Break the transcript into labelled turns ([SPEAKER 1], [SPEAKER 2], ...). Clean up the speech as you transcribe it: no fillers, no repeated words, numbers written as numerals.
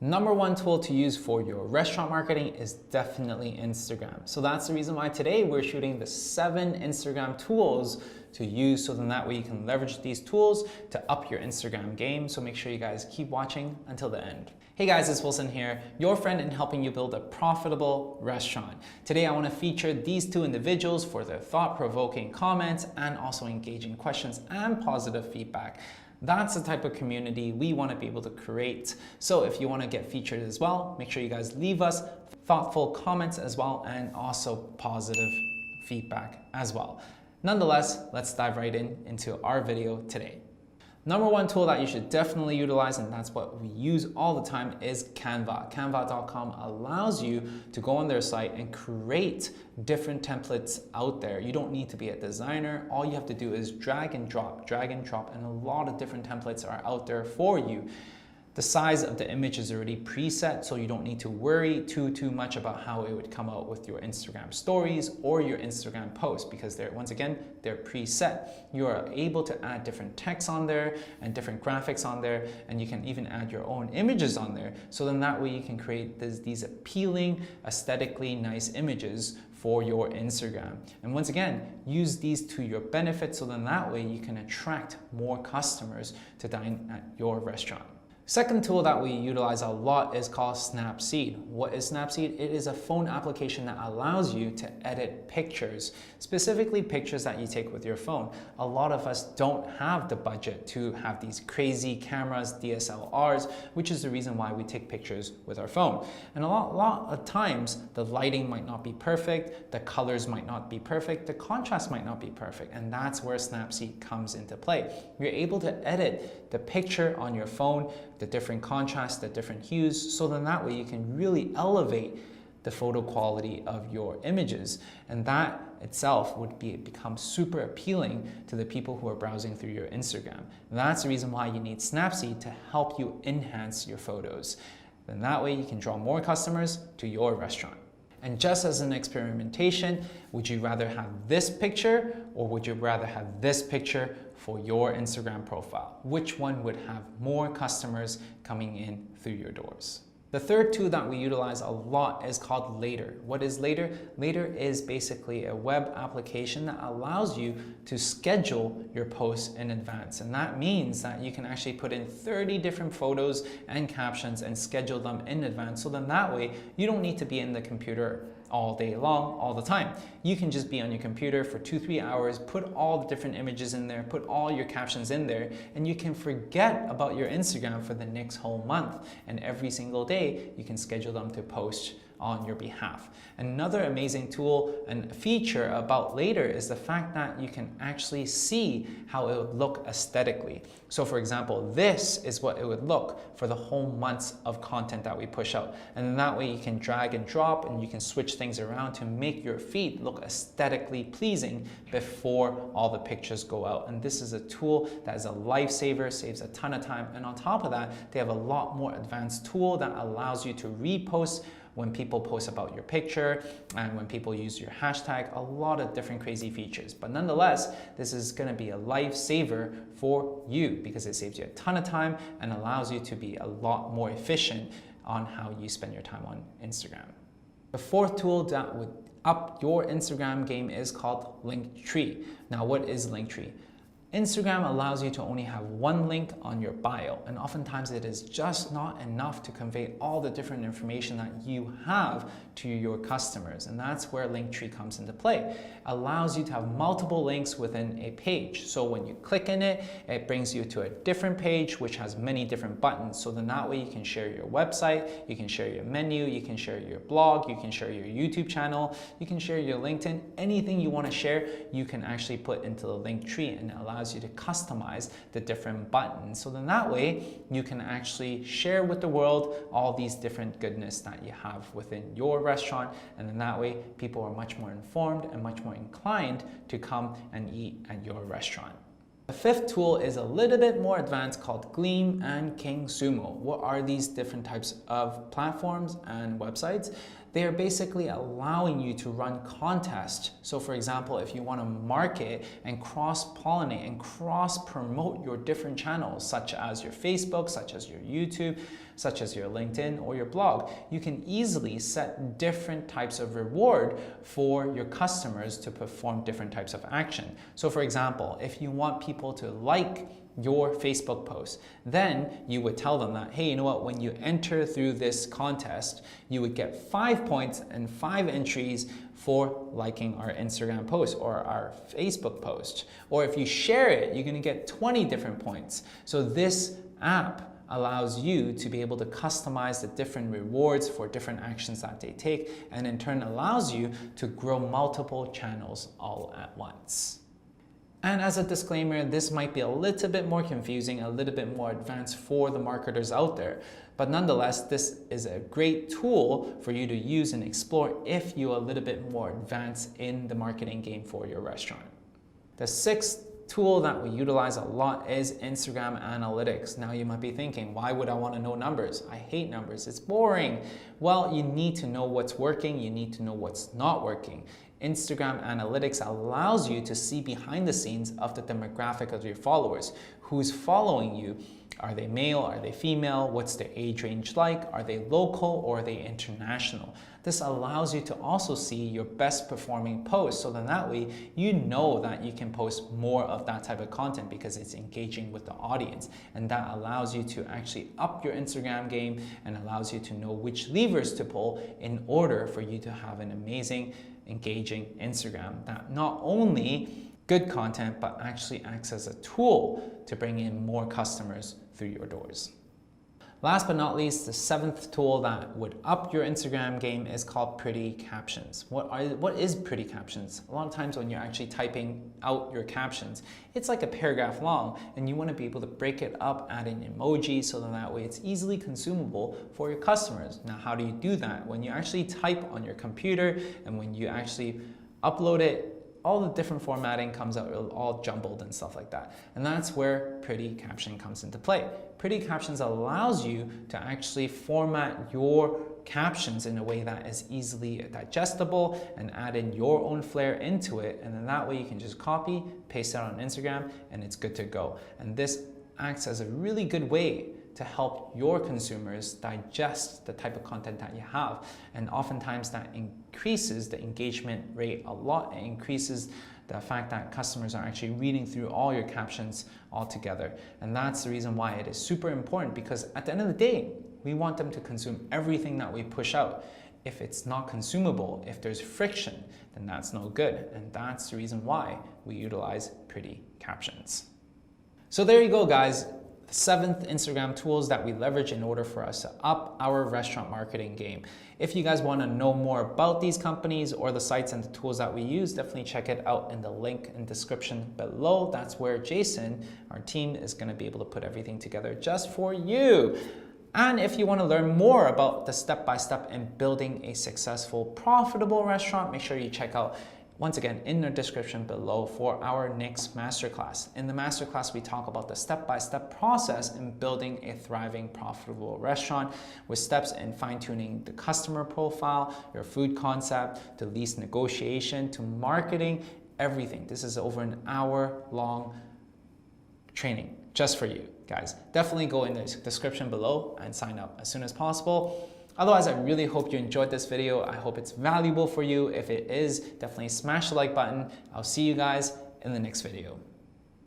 [SPEAKER 1] Number one tool to use for your restaurant marketing is definitely Instagram. So that's the reason why today we're shooting the 7 Instagram tools to use, so then that way you can leverage these tools to up your Instagram game. So make sure you guys keep watching until the end. Hey guys, it's Wilson here, your friend in helping you build a profitable restaurant. Today I want to feature these 2 individuals for their thought-provoking comments and also engaging questions and positive feedback. That's the type of community we want to be able to create. So if you want to get featured as well, make sure you guys leave us thoughtful comments as well and also positive feedback as well. Nonetheless, let's dive right into our video today. Number one tool that you should definitely utilize, and that's what we use all the time, is Canva. Canva.com allows you to go on their site and create different templates out there. You don't need to be a designer. All you have to do is drag and drop, and a lot of different templates are out there for you. The size of the image is already preset, so you don't need to worry too much about how it would come out with your Instagram stories or your Instagram posts, because they're preset. You are able to add different text on there and different graphics on there, and you can even add your own images on there. So then that way you can create these appealing, aesthetically nice images for your Instagram. And once again, use these to your benefit, so then that way you can attract more customers to dine at your restaurant. Second tool that we utilize a lot is called Snapseed. What is Snapseed? It is a phone application that allows you to edit pictures, specifically pictures that you take with your phone. A lot of us don't have the budget to have these crazy cameras, DSLRs, which is the reason why we take pictures with our phone. And a lot of times, the lighting might not be perfect, the colors might not be perfect, the contrast might not be perfect, and that's where Snapseed comes into play. You're able to edit the picture on your phone, the different contrasts, the different hues, so then that way you can really elevate the photo quality of your images. And that itself would become super appealing to the people who are browsing through your Instagram. And that's the reason why you need Snapseed to help you enhance your photos. Then that way you can draw more customers to your restaurant. And just as an experimentation, would you rather have this picture or would you rather have this picture for your Instagram profile? Which one would have more customers coming in through your doors? The third tool that we utilize a lot is called Later. What is Later? Later is basically a web application that allows you to schedule your posts in advance. And that means that you can actually put in 30 different photos and captions and schedule them in advance. So then that way, you don't need to be in the computer all day long, all the time. You can just be on your computer for 2-3 hours, put all the different images in there, put all your captions in there, and you can forget about your Instagram for the next whole month. And every single day, you can schedule them to post on your behalf. Another amazing tool and feature about Later is the fact that you can actually see how it would look aesthetically. So for example, this is what it would look for the whole months of content that we push out. And then that way you can drag and drop and you can switch things around to make your feed look aesthetically pleasing before all the pictures go out. And this is a tool that is a lifesaver, saves a ton of time. And on top of that, they have a lot more advanced tool that allows you to repost when people post about your picture and when people use your hashtag, a lot of different crazy features. But nonetheless, this is gonna be a lifesaver for you because it saves you a ton of time and allows you to be a lot more efficient on how you spend your time on Instagram. The fourth tool that would up your Instagram game is called Linktree. Now, what is Linktree? Instagram allows you to only have one link on your bio, and oftentimes it is just not enough to convey all the different information that you have to your customers, and that's where Linktree comes into play. It allows you to have multiple links within a page, so when you click in it, it brings you to a different page which has many different buttons, so then that way you can share your website, you can share your menu, you can share your blog, you can share your YouTube channel, you can share your LinkedIn, anything you want to share, you can actually put into the Linktree, and it allows you to customize the different buttons. So then that way you can actually share with the world all these different goodness that you have within your restaurant, and then that way people are much more informed and much more inclined to come and eat at your restaurant. The fifth tool is a little bit more advanced called Gleam and King Sumo. What are these different types of platforms and websites? they are basically allowing you to run contests. So for example, if you want to market and cross-pollinate and cross-promote your different channels, such as your Facebook, such as your YouTube, such as your LinkedIn or your blog, you can easily set different types of reward for your customers to perform different types of action. So for example, if you want people to like your Facebook post, then you would tell them that, hey, you know what, when you enter through this contest, you would get 5 points and 5 entries for liking our Instagram post or our Facebook post. Or if you share it, you're gonna get 20 different points. So this app allows you to be able to customize the different rewards for different actions that they take, and in turn allows you to grow multiple channels all at once. And as a disclaimer, this might be a little bit more confusing, a little bit more advanced for the marketers out there. But nonetheless, this is a great tool for you to use and explore if you're a little bit more advanced in the marketing game for your restaurant. The sixth tool that we utilize a lot is Instagram analytics. Now you might be thinking, why would I want to know numbers? I hate numbers, it's boring. Well, you need to know what's working, you need to know what's not working. Instagram analytics allows you to see behind the scenes of the demographic of your followers. Who's following you? Are they male? Are they female? What's their age range like? Are they local or are they international? This allows you to also see your best performing posts, so then that way you know that you can post more of that type of content because it's engaging with the audience, and that allows you to actually up your Instagram game and allows you to know which levers to pull in order for you to have an amazing, engaging Instagram that not only good content but actually acts as a tool to bring in more customers through your doors. Last but not least, the seventh tool that would up your Instagram game is called Pretty Captions. What is Pretty Captions? A lot of times when you're actually typing out your captions, it's like a paragraph long, and you want to be able to break it up, add an emoji, so that way it's easily consumable for your customers. Now, how do you do that? When you actually type on your computer and when you actually upload it, all the different formatting comes out all jumbled and stuff like that. And that's where Pretty Caption comes into play. Pretty Captions allows you to actually format your captions in a way that is easily digestible and add in your own flair into it. And then that way you can just copy, paste it on Instagram, and it's good to go. And this acts as a really good way to help your consumers digest the type of content that you have. And oftentimes that increases the engagement rate a lot. It increases the fact that customers are actually reading through all your captions all together. And that's the reason why it is super important, because at the end of the day, we want them to consume everything that we push out. If it's not consumable, if there's friction, then that's no good. And that's the reason why we utilize Pretty Captions. So there you go, guys. The seventh Instagram tools that we leverage in order for us to up our restaurant marketing game. If you guys want to know more about these companies or the sites and the tools that we use, definitely check it out in the link in the description below. That's where Jason, our team, is going to be able to put everything together just for you. And if you want to learn more about the step-by-step in building a successful, profitable restaurant, make sure you check out, once again, in the description below for our next masterclass. In the masterclass, we talk about the step-by-step process in building a thriving, profitable restaurant with steps in fine-tuning the customer profile, your food concept, to lease negotiation, to marketing, everything. This is over an hour-long training just for you guys. Definitely go in the description below and sign up as soon as possible. Otherwise, I really hope you enjoyed this video. I hope it's valuable for you. If it is, definitely smash the like button. I'll see you guys in the next video.